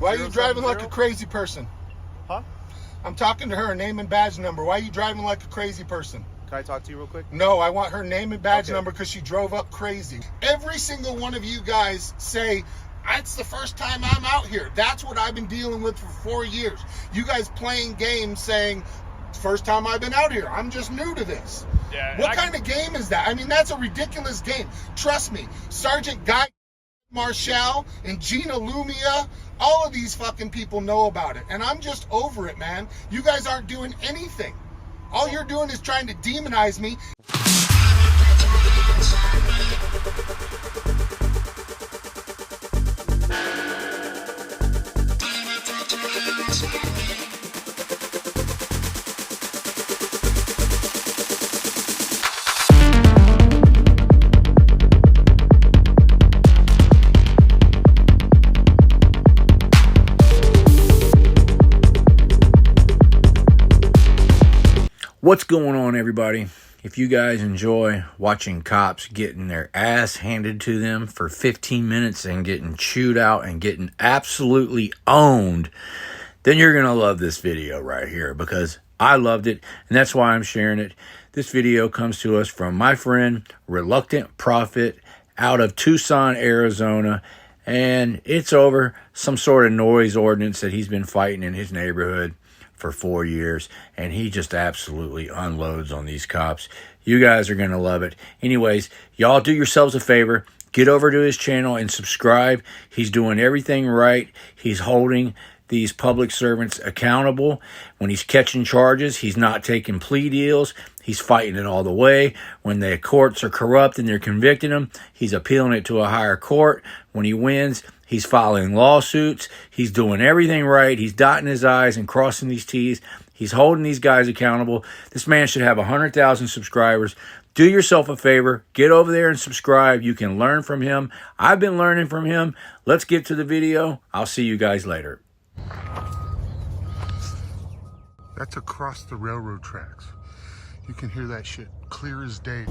Why are you driving like a crazy person? Huh? I'm talking to her, name and badge number. Why are you driving like a crazy person? Can I talk to you real quick? No, I want her name and badge number because she drove up crazy. Every single one of you guys say, it's the first time I'm out here. That's what I've been dealing with for 4 years. You guys playing games saying, first time I've been out here. I'm just new to this. Yeah. What kind of game is that? I mean, that's a ridiculous game. Trust me, Sergeant Guy Marshall and Gina Lumia, all of these fucking people know about it. And I'm just over it, man. You guys aren't doing anything. All you're doing is trying to demonize me. What's going on, everybody? If you guys enjoy watching cops getting their ass handed to them for 15 minutes and getting chewed out and getting absolutely owned, then you're going to love this video right here, because I loved it, and that's why I'm sharing it. This video comes to us from my friend, Reluctant Prophet, out of Tucson, Arizona, and it's over some sort of noise ordinance that he's been fighting in his neighborhood for 4 years, and he just absolutely unloads on these cops. You guys are going to love it. Anyways, y'all do yourselves a favor. Get over to his channel and subscribe. He's doing everything right. He's holding these public servants accountable. When he's catching charges, he's not taking plea deals. He's fighting it all the way. When the courts are corrupt and they're convicting him, he's appealing it to a higher court. When he wins, he's filing lawsuits. He's doing everything right. He's dotting his I's and crossing these T's. He's holding these guys accountable. This man should have 100,000 subscribers. Do yourself a favor. Get over there and subscribe. You can learn from him. I've been learning from him. Let's get to the video. I'll see you guys later. That's across the railroad tracks. You can hear that shit clear as day.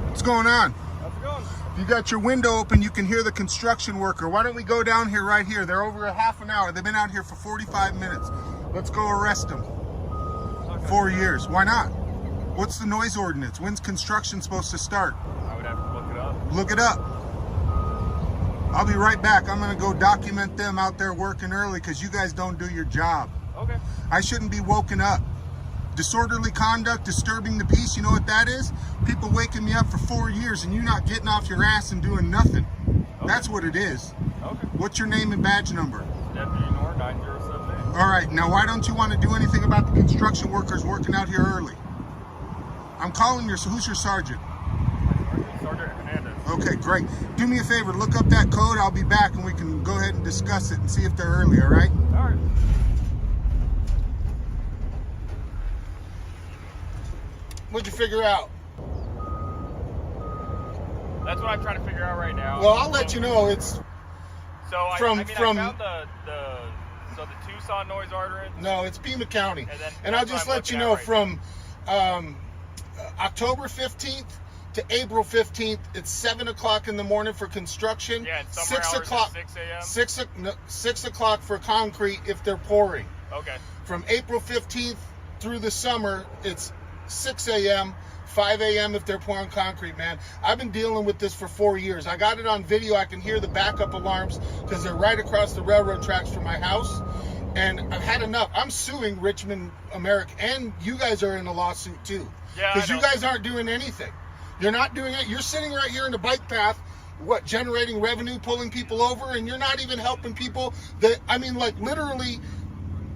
What's going on? How's it going? If you got your window open, you can hear the construction worker. Why don't we go down here right here? They're over a half an hour. They've been out here for 45 minutes. Let's go arrest them. Okay. 4 years. Why not? What's the noise ordinance? When's construction supposed to start? I would have to look it up. Look it up. I'll be right back. I'm going to go document them out there working early because you guys don't do your job. Okay. I shouldn't be woken up. Disorderly conduct, disturbing the peace, you know what that is? People waking me up for 4 years and you not getting off your ass and doing nothing. Okay. That's what it is. Okay. What's your name and badge number? Deputy Nor 9078. All right, now why don't you want to do anything about the construction workers working out here early? I'm calling your, so who's your sergeant? Sergeant Hernandez. Okay, great. Do me a favor, look up that code. I'll be back and we can go ahead and discuss it and see if they're early, all right? All right. What'd you figure out? That's what I'm trying to figure out right now. Well, I'll let you know. It's so I found the Tucson noise ordinance. No, it's Pima County. And I'll just let you know, from October 15th to April 15th, it's 7 o'clock in the morning for construction. Yeah, and 6 o'clock. 6 a.m. 6 o'clock for concrete if they're pouring. Okay. From April 15th through the summer, it's 6 a.m., 5 a.m. if they're pouring concrete, man. I've been dealing with this for 4 years. I got it on video. I can hear the backup alarms because they're right across the railroad tracks from my house. And I've had enough. I'm suing Richmond, America, and you guys are in a lawsuit too. Yeah, because you guys aren't doing anything. You're not doing it. You're sitting right here in the bike path, generating revenue, pulling people over, and you're not even helping people that, I mean, like, literally,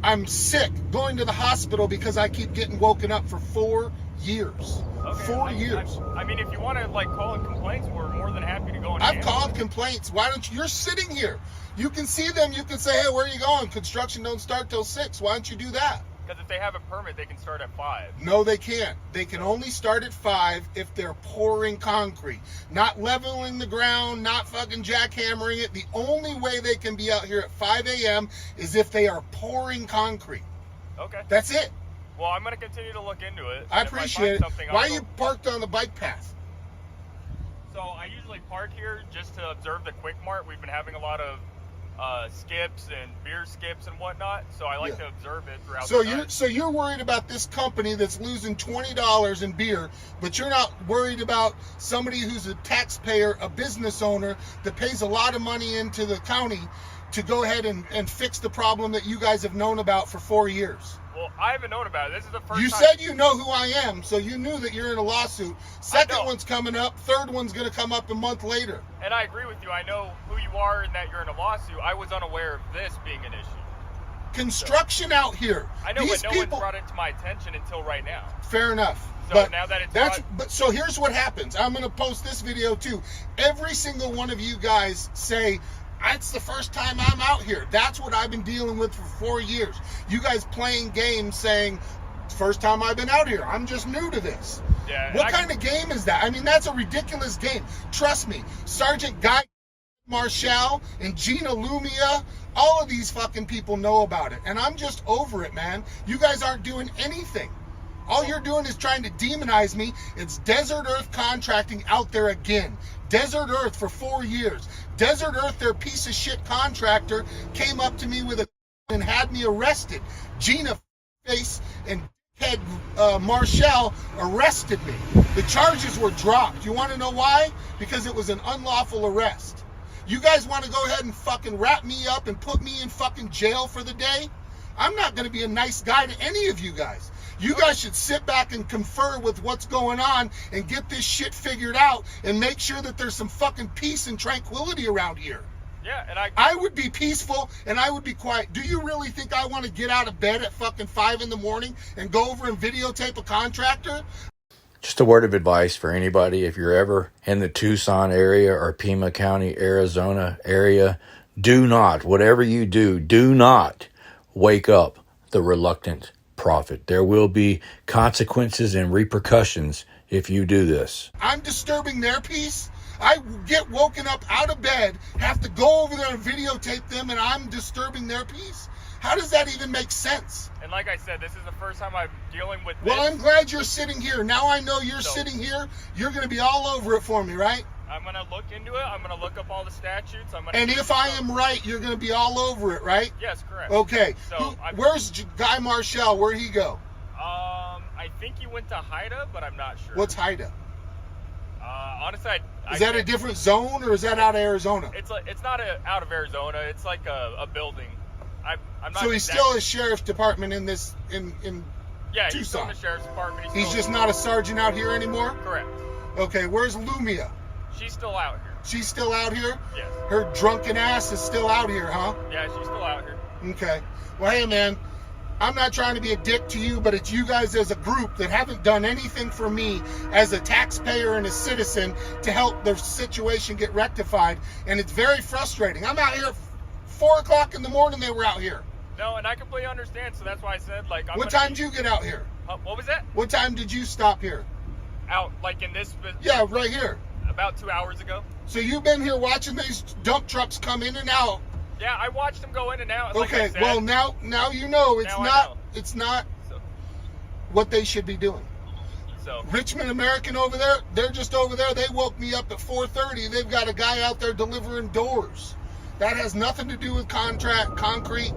I'm sick going to the hospital because I keep getting woken up for 4 years. Okay, 4 years. I mean, if you want to call in complaints, we're more than happy to go and I've called complaints. Why don't you? You're sitting here. You can see them. You can say, hey, where are you going? Construction don't start till 6. Why don't you do that? Because if they have a permit, they can start at 5. No, they can't. They can only start at 5 if they're pouring concrete. Not leveling the ground, not fucking jackhammering it. The only way they can be out here at 5 a.m. is if they are pouring concrete. Okay. That's it. Well, I'm going to continue to look into it. I and if appreciate find it. something, Why I'll are you go- parked on the bike path? So I usually park here just to observe the Quick Mart. We've been having a lot of skips and beer skips and whatnot, so I like to observe it throughout So the night. so you're worried about this company that's losing $20 in beer, but you're not worried about somebody who's a taxpayer, a business owner that pays a lot of money into the county to go ahead and fix the problem that you guys have known about for 4 years. Well, I haven't known about it. This is the first You time. said you know who I am, so you knew that you're in a lawsuit. Second don't. one's coming up. Third one's going to come up a month later. And I agree with you. I know who you are and that you're in a lawsuit. I was unaware of this being an issue. Construction out here. I know, These but no people, one brought it to my attention until right now. fair enough. So but now that it's that's brought- but so here's what happens. I'm going to post this video too. Every single one of you guys say, it's the first time I'm out here. That's what I've been dealing with for 4 years. You guys playing games saying, first time I've been out here. I'm just new to this. Yeah. What kind of game is that? I mean, that's a ridiculous game. Trust me, Sergeant Guy Marshall and Gina Lumia, all of these fucking people know about it. And I'm just over it, man. You guys aren't doing anything. All you're doing is trying to demonize me. It's Desert Earth Contracting out there again. Desert Earth for 4 years. Desert Earth, their piece of shit contractor, came up to me with a and had me arrested. Gina Face and head Marshall arrested me. The charges were dropped. You want to know why? Because it was an unlawful arrest. You guys want to go ahead and fucking wrap me up and put me in fucking jail for the day? I'm not going to be a nice guy to any of you guys. You guys should sit back and confer with what's going on and get this shit figured out and make sure that there's some fucking peace and tranquility around here. Yeah, and I would be peaceful and I would be quiet. Do you really think I want to get out of bed at fucking 5 in the morning and go over and videotape a contractor? Just a word of advice for anybody, if you're ever in the Tucson area or Pima County, Arizona area, do not, whatever you do not wake up the reluctant prophet. There will be consequences and repercussions if you do this. I'm disturbing their peace. I get woken up out of bed, have to go over there and videotape them, and I'm disturbing their peace? How does that even make sense? And like I said, this is the first time I'm dealing with this. Well, I'm glad you're sitting here. Now I know you're sitting here. You're going to be all over it for me, right? I'm going to look into it. I'm going to look up all the statutes. And if I am right, you're going to be all over it, right? Yes, correct. Okay. So where's Guy Marshall? Where'd he go? I think he went to Haida, but I'm not sure. What's Haida? Honestly, is that a different zone or is that out of Arizona? It's not out of Arizona. It's like a building. I'm not. So he's still a sheriff's department in this in yeah, Tucson. he's still in the sheriff's department. He's just not a sergeant out here anymore? Correct. Okay, where's Lumia? She's still out here. She's still out here? Yes. Her drunken ass is still out here, huh? Yeah, she's still out here. Okay. Well, hey, man, I'm not trying to be a dick to you, but it's you guys as a group that haven't done anything for me as a taxpayer and a citizen to help the situation get rectified, and it's very frustrating. I'm out here 4 o'clock in the morning. They were out here. No, and I completely understand. So that's why I said, like, what time did you get out here? What was that? What time did you stop here? Out, like in this? Yeah, right here. About 2 hours ago. So you've been here watching these dump trucks come in and out. Yeah, I watched them go in and out. Like Okay, I said, well now you know it's not So, what they should be doing. so Richmond American over there, they're just over there. They woke me up at 4:30. They've got a guy out there delivering doors. That has nothing to do with concrete.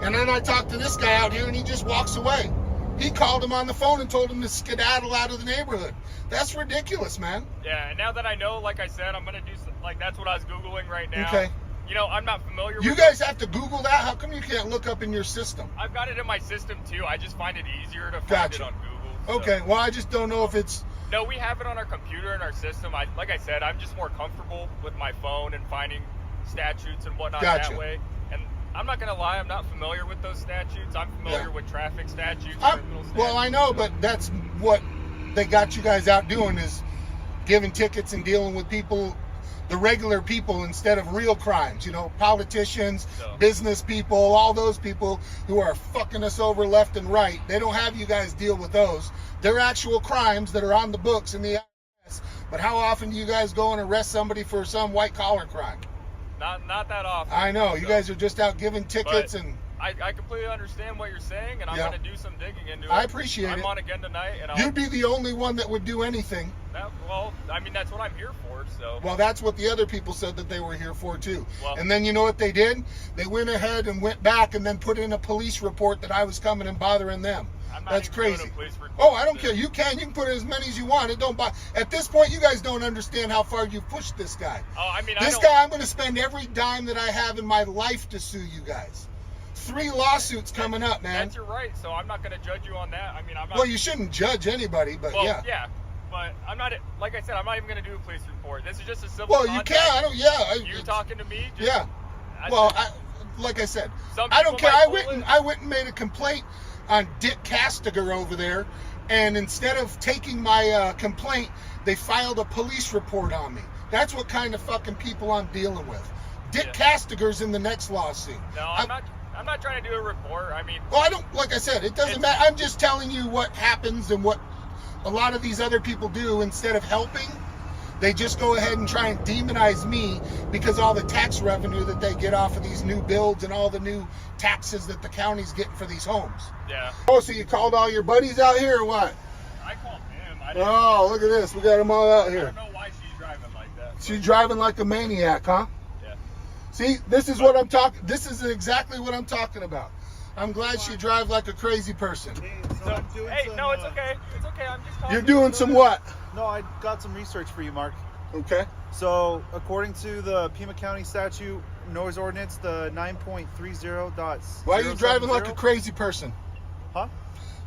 And then I talked to this guy out here and he just walks away. He called him on the phone and told him to skedaddle out of the neighborhood. That's ridiculous, man. yeah, and now that I know, like I said, I'm gonna do like that's what I was Googling right now. Okay. You know, I'm not familiar with You guys have to Google that? How come you can't look up in your system? I've got it in my system too. I just find it easier to find Gotcha. it on Google. So. Okay, well I just don't know if it's... No, we have it on our computer in our system. Like I said, I'm just more comfortable with my phone and finding statutes and whatnot Gotcha. that way. And I'm not gonna lie, I'm not familiar with those statutes. I'm familiar with traffic statutes, criminal statutes. Well, I know, but that's what they got you guys out doing, is giving tickets and dealing with people, the regular people, instead of real crimes. You know, politicians, business people, all those people who are fucking us over left and right. They don't have you guys deal with those. They're actual crimes that are on the books in the IRS. But how often do you guys go and arrest somebody for some white collar crime? Not that often. I know. You guys are just out giving tickets and... I completely understand what you're saying, and I'm Yeah. going to do some digging into it. I appreciate I'm it. on again tonight, and You'd be the only one that would do anything. well, I mean, that's what I'm here for, so. Well, that's what the other people said that they were here for too. Well, and then you know what they did? They went ahead and went back and then put in a police report that I was coming and bothering them. I'm not That's even doing crazy. a police report. Oh, I don't care. You can put in as many as you want. It don't buy. At this point, you guys don't understand how far you pushed this guy. Oh, I mean, This guy, I'm going to spend every dime that I have in my life to sue you guys. 3 lawsuits coming up, man. That's your right, so I'm not going to judge you on that. I mean, I'm not. Well, you shouldn't judge anybody, but well, yeah. But I'm not, like I said, I'm not even going to do a police report. This is just a civil Well, contact. you can. I don't. Yeah. You talking to me? Just, Yeah. Well, like I said, Some I don't people care. might I went and made a complaint on Dick Castiger over there, and instead of taking my complaint, they filed a police report on me. That's what kind of fucking people I'm dealing with. Dick Castiger's in the next lawsuit. No, I'm not trying to do a report. I mean, well, I don't. Like I said, it doesn't matter. I'm just telling you what happens and what a lot of these other people do. Instead of helping, they just go ahead and try and demonize me because all the tax revenue that they get off of these new builds and all the new taxes that the county's getting for these homes. yeah. Oh, so you called all your buddies out here or what? I called him. I didn't, Oh, look at this. We got them all out I here. don't know why she's driving like that. She's driving like a maniac, huh? Yeah. See, this is what I'm talking. This is exactly what I'm talking about. I'm glad she drives like a crazy person. So, hey, no, it's okay. It's okay. I'm just talking. You're doing some what? No, I got some research for you, Mark. Okay. So, according to the Pima County statute noise ordinance, the 9.30. Why are you driving like a crazy person? Huh?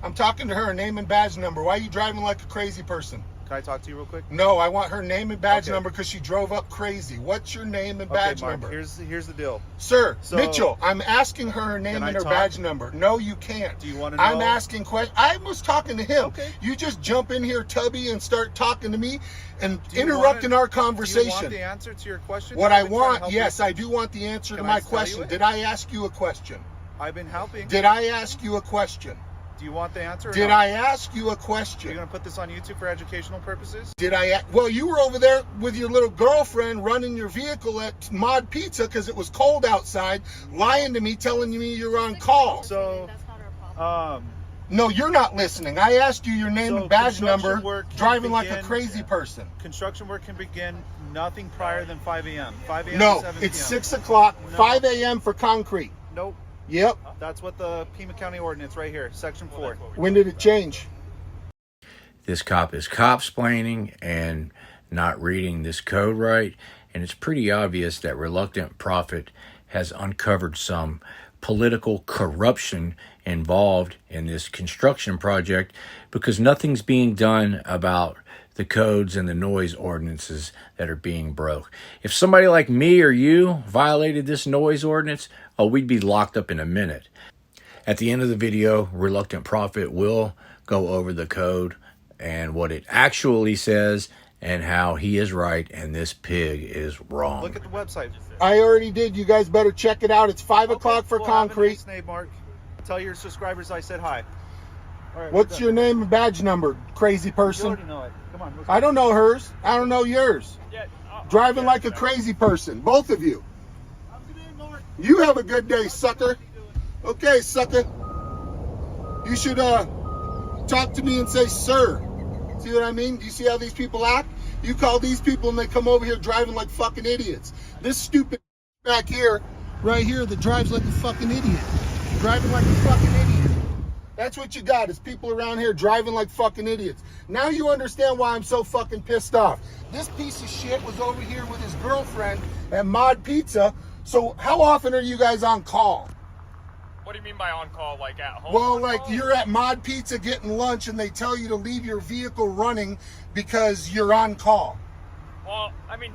I'm talking to her, name and badge number. Why are you driving like a crazy person? Can I talk to you real quick? No, I want her name and badge Okay. number because she drove up crazy. What's your name and Okay, badge Mark, number? here's the deal. Sir, So- Mitchell, I'm asking her name Can I and her talk? badge number. No, you can't. Do you want to know? I'm asking questions. I was talking to him. Okay. You just jump in here, Tubby, and start talking to me and Do you interrupting wanna- our Do you conversation. want the answer to your question? What I've I been trying to want, help yes, you. I do want the answer to Can my I tell you question. it? Did I ask you a question? I've been helping. Did I ask you a question? Do you want the answer? Or Did no? I ask you a Are you question? going to put this on YouTube for educational purposes? Did I? Well, you were over there with your little girlfriend running your vehicle at Mod Pizza because it was cold outside, lying to me, telling me you're on call. So, That's not our problem. No, you're not listening. I asked you your name So and badge construction number, work can driving like a begin- crazy person. construction work can begin nothing prior than 5 a.m. 5 a.m. No, to 7 it's p.m. 6 o'clock, No. 5 a.m. for concrete. Nope. Yep. That's what the Pima County ordinance right here, section 4. When did it change? This cop is cop-splaining and not reading this code right, and it's pretty obvious that Reluctant Prophet has uncovered some political corruption involved in this construction project because nothing's being done about the codes and the noise ordinances that are being broke. If somebody like me or you violated this noise ordinance, we'd be locked up in a minute. At the end of the video, Reluctant Prophet will go over the code and what it actually says and how he is right and this pig is wrong. Look at the website. I already did. You guys better check it out. It's 5 o'clock for Well, have a concrete. nice day, Mark. Tell your subscribers I said hi. All right, What's your name and badge number, crazy You person? already know it. Come on. I don't know hers. I don't know yours. Yeah, Driving like a crazy person, both of you. You have a good day, sucker. Okay, sucker. You should talk to me and say, sir. See what I mean? Do you see how these people act? You call these people and they come over here driving like fucking idiots. This stupid back here, right here, that drives like a fucking idiot. Driving like a fucking idiot. That's what you got, is people around here driving like fucking idiots. Now you understand why I'm so fucking pissed off. This piece of shit was over here with his girlfriend at Mod Pizza. So how often are you guys on call? What do you mean by on call? Like at home? Well, on like call? you're at Mod Pizza getting lunch and they tell you to leave your vehicle running because you're on call. Well, I mean,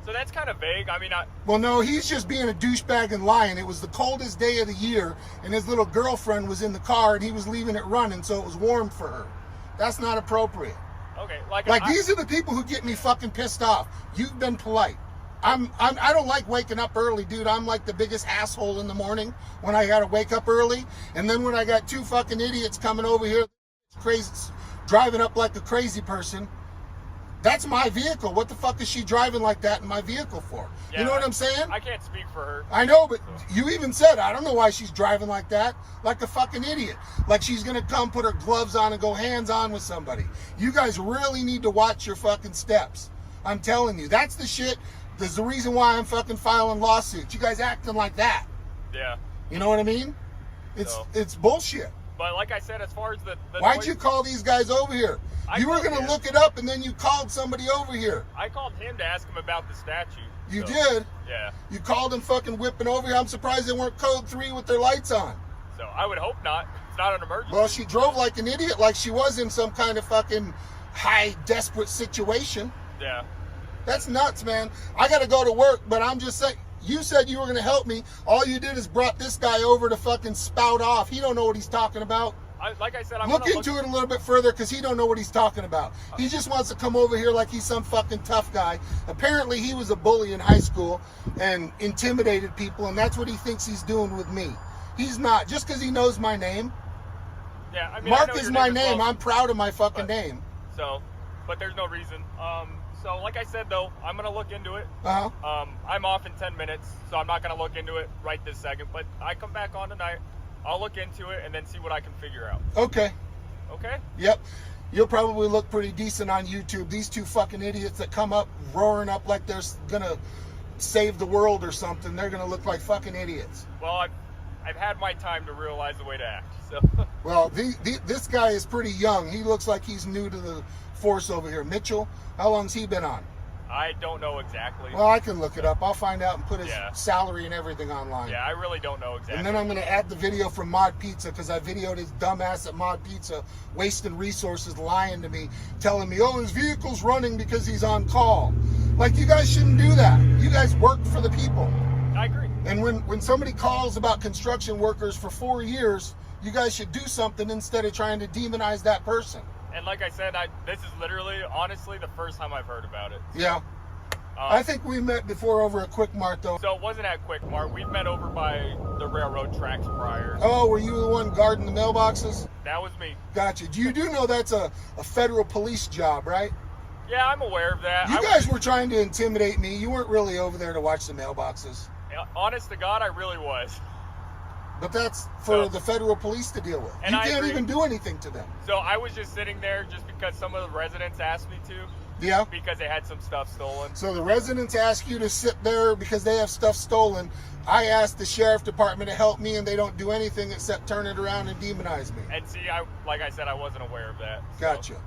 so that's kind of vague. I mean, Well, no, he's just being a douchebag and lying. It was the coldest day of the year and his little girlfriend was in the car and he was leaving it running so it was warm for her. That's not appropriate. okay, Like these are the people who get me fucking pissed off. You've been polite. I don't like waking up early, dude. I'm like the biggest asshole in the morning when I gotta wake up early. And then when I got two fucking idiots coming over here, crazy, driving up like a crazy person, That's my vehicle. What the fuck is she driving like that in my vehicle for? Yeah, you know what I'm saying? I can't speak for her. I know, but you even said, I don't know why she's driving like that, like a fucking idiot. Like she's gonna come put her gloves on and go hands on with somebody. You guys really need to watch your fucking steps. I'm telling you, that's the shit. There's the reason why I'm fucking filing lawsuits. You guys acting like that. Yeah. You know what I mean? It's bullshit. But like I said, as far as the Why'd noise, you call these guys over here? You were gonna look it up and then you called somebody over here. I called him to ask him about the statute. You did? Yeah. You called them fucking whipping over here. I'm surprised they weren't code 3 with their lights on. So I would hope not. It's not an emergency. Well, she drove like an idiot, like she was in some kind of fucking high, desperate situation. Yeah. That's nuts, man. I gotta go to work, but I'm just saying, you said you were gonna help me. All you did is brought this guy over to fucking spout off. He don't know what he's talking about. Like I said, I'm Look gonna into it a little bit further because he don't know what he's talking about. He just wants to come over here like he's some fucking tough guy. Apparently he was a bully in high school and intimidated people, and that's what he thinks he's doing with me. He's not. Just because he knows my name. Yeah, I mean, Mark I know is your my as name. well, I'm proud of my fucking name. So, but there's no reason. So like I said though, I'm gonna look into it. Uh-huh. I'm off in 10 minutes, so I'm not gonna look into it right this second. But I come back on tonight. I'll look into it and then see what I can figure out. Okay. Okay? Yep. You'll probably look pretty decent on YouTube. These two fucking idiots that come up roaring up like they're gonna save the world or something, they're gonna look like fucking idiots. Well, I've had my time to realize the way to act. So. Well, this guy is pretty young. He looks like he's new to the force over here. Mitchell, how long's he been on? I don't know exactly. Well, I can look it up. I'll find out and put his Yeah. salary and everything online. Yeah, I really don't know exactly. And then I'm going to add the video from Mod Pizza because I videoed his dumbass at Mod Pizza wasting resources, lying to me, telling me, oh, his vehicle's running because he's on call. Like, you guys shouldn't do that. You guys work for the people. I agree. And when somebody calls about construction workers for 4 years, you guys should do something instead of trying to demonize that person. And like I said, this is literally, honestly, the first time I've heard about it. Yeah. I think we met before over at Quick Mart, though. So it wasn't at Quick Mart. We've met over by the railroad tracks prior. Oh, were you the one guarding the mailboxes? That was me. Gotcha. You do know that's a federal police job, right? Yeah, I'm aware of that. You guys were trying to intimidate me. You weren't really over there to watch the mailboxes. Honest to God, I really was. But that's for the federal police to deal with. And You I can't agree. even do anything to them. So I was just sitting there just because some of the residents asked me to. Yeah. Because they had some stuff stolen. So the residents ask you to sit there because they have stuff stolen. I asked the sheriff department to help me, and they don't do anything except turn it around and demonize me. And see, like I said, I wasn't aware of that. So. Gotcha.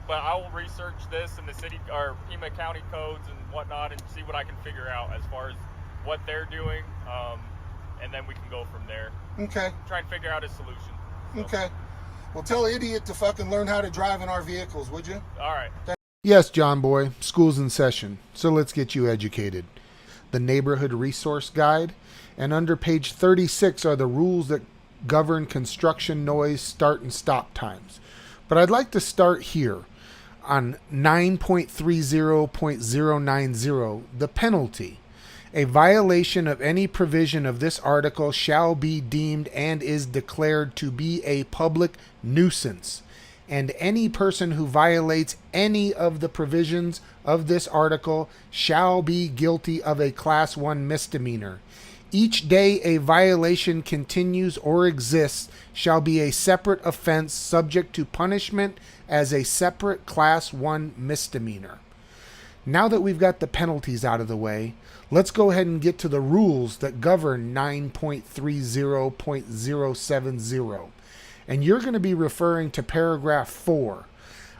But I will research this in the city or Pima County codes and whatnot, and see what I can figure out as far as what they're doing, and then we can go from there. Okay. Try and figure out a solution. So. Okay. Well, tell idiot to fucking learn how to drive in our vehicles, would you? All right. Yes, John Boy, school's in session, so let's get you educated. The Neighborhood Resource Guide, and under page 36 are the rules that govern construction noise start and stop times. But I'd like to start here on 9.30.090, the penalty. A violation of any provision of this article shall be deemed and is declared to be a public nuisance, and any person who violates any of the provisions of this article shall be guilty of a Class 1 misdemeanor. Each day a violation continues or exists shall be a separate offense subject to punishment as a separate Class 1 misdemeanor. Now that we've got the penalties out of the way, let's go ahead and get to the rules that govern 9.30.070. And you're going to be referring to paragraph 4.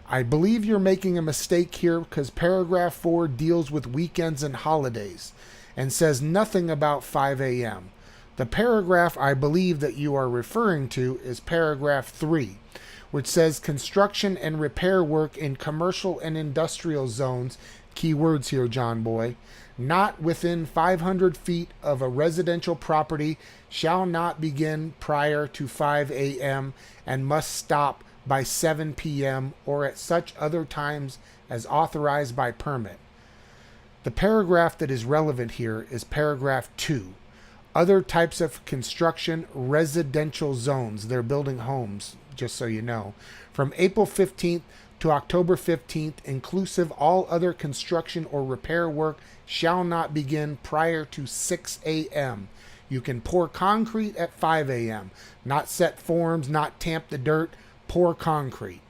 I believe you're making a mistake here because paragraph 4 deals with weekends and holidays and says nothing about 5 a.m. The paragraph I believe that you are referring to is paragraph 3, which says construction and repair work in commercial and industrial zones, key words here, John Boy, not within 500 feet of a residential property shall not begin prior to 5 a.m. and must stop by 7 p.m. or at such other times as authorized by permit. The paragraph that is relevant here is paragraph 2. Other types of construction, residential zones. They're building homes, just so you know. From April 15th to to October 15th, inclusive. All other construction or repair work shall not begin prior to 6 a.m. You can pour concrete at 5 a.m. Not set forms, not tamp the dirt, pour concrete.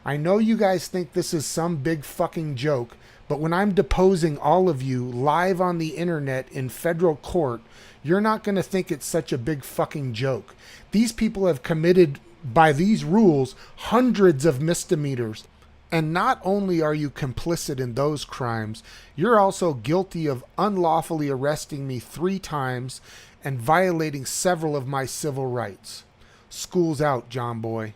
I know you guys think this is some big fucking joke, but when I'm deposing all of you live on the internet in federal court, you're not going to think it's such a big fucking joke. These people have committed, by these rules, hundreds of misdemeanors. And not only are you complicit in those crimes, you're also guilty of unlawfully arresting me 3 times and violating several of my civil rights. School's out, John Boy.